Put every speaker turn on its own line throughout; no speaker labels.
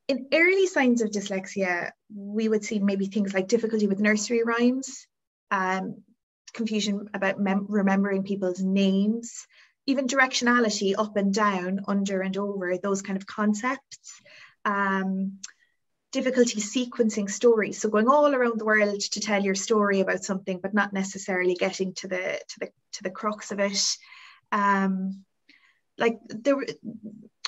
in early signs of dyslexia, we would see maybe things like difficulty with nursery rhymes, confusion about remembering people's names, even directionality up and down, under and over, those kind of concepts. Difficulty sequencing stories, so going all around the world to tell your story about something, but not necessarily getting to the crux of it.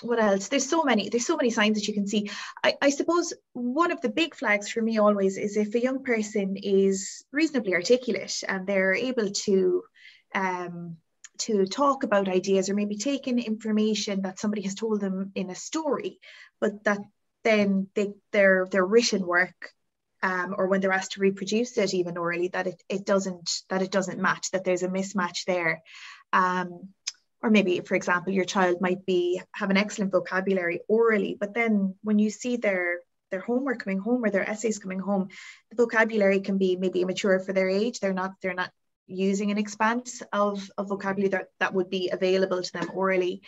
What else? There's so many signs that you can see. I suppose one of the big flags for me always is if a young person is reasonably articulate and they're able to talk about ideas, or maybe take in information that somebody has told them in a story, but that then their written work, or when they're asked to reproduce it even orally, that it doesn't match, that there's a mismatch there. Or maybe, for example, your child might have an excellent vocabulary orally, but then when you see their homework coming home or their essays coming home, the vocabulary can be maybe immature for their age. They're not using an expanse of vocabulary that would be available to them orally.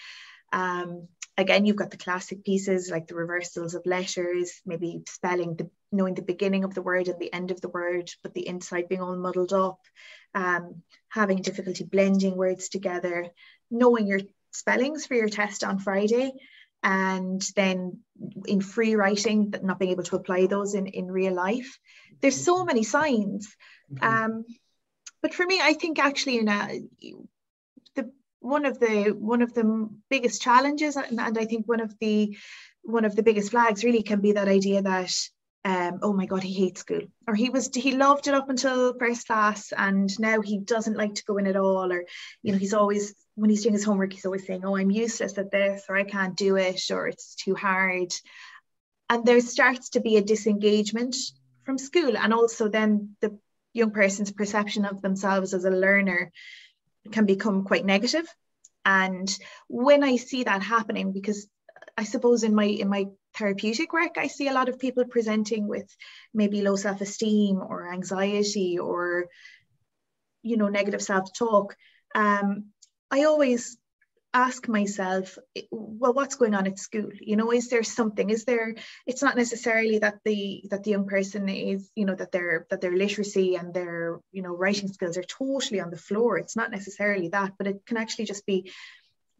Again, you've got the classic pieces like the reversals of letters, maybe spelling, knowing the beginning of the word and the end of the word, but the inside being all muddled up, having difficulty blending words together, knowing your spellings for your test on Friday, and then in free writing, but not being able to apply those in real life. There's so many signs. But for me, I think actually one of the biggest challenges, and I think one of the biggest flags really can be that idea that oh my God, he hates school, or he loved it up until first class and now he doesn't like to go in at all, or he's always, when he's doing his homework, he's always saying, oh, I'm useless at this, or I can't do it, or it's too hard. And there starts to be a disengagement from school, and also then the young person's perception of themselves as a learner can become quite negative. And when I see that happening, because I suppose in my therapeutic work, I see a lot of people presenting with maybe low self-esteem or anxiety or negative self-talk, I always ask myself, well, what's going on at school? Is there something? It's not necessarily that the young person is, that their literacy and their, writing skills are totally on the floor. It's not necessarily that, but it can actually just be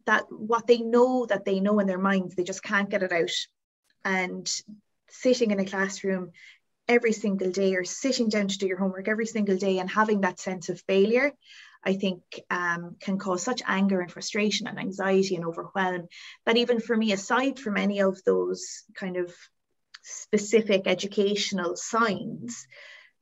that what they know in their minds, they just can't get it out. And sitting in a classroom every single day, or sitting down to do your homework every single day and having that sense of failure, I think can cause such anger and frustration and anxiety and overwhelm that even for me, aside from any of those kind of specific educational signs,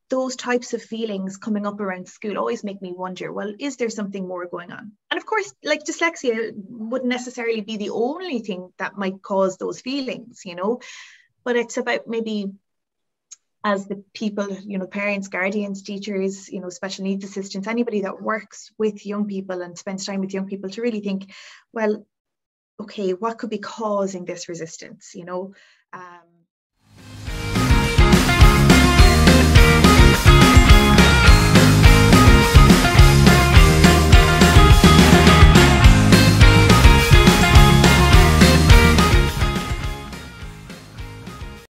those types of feelings coming up around school always make me wonder, well, is there something more going on? And of course, like dyslexia wouldn't necessarily be the only thing that might cause those feelings, but it's about maybe, as the people, parents, guardians, teachers, special needs assistants, anybody that works with young people and spends time with young people, to really think, well, okay, what could be causing this resistance,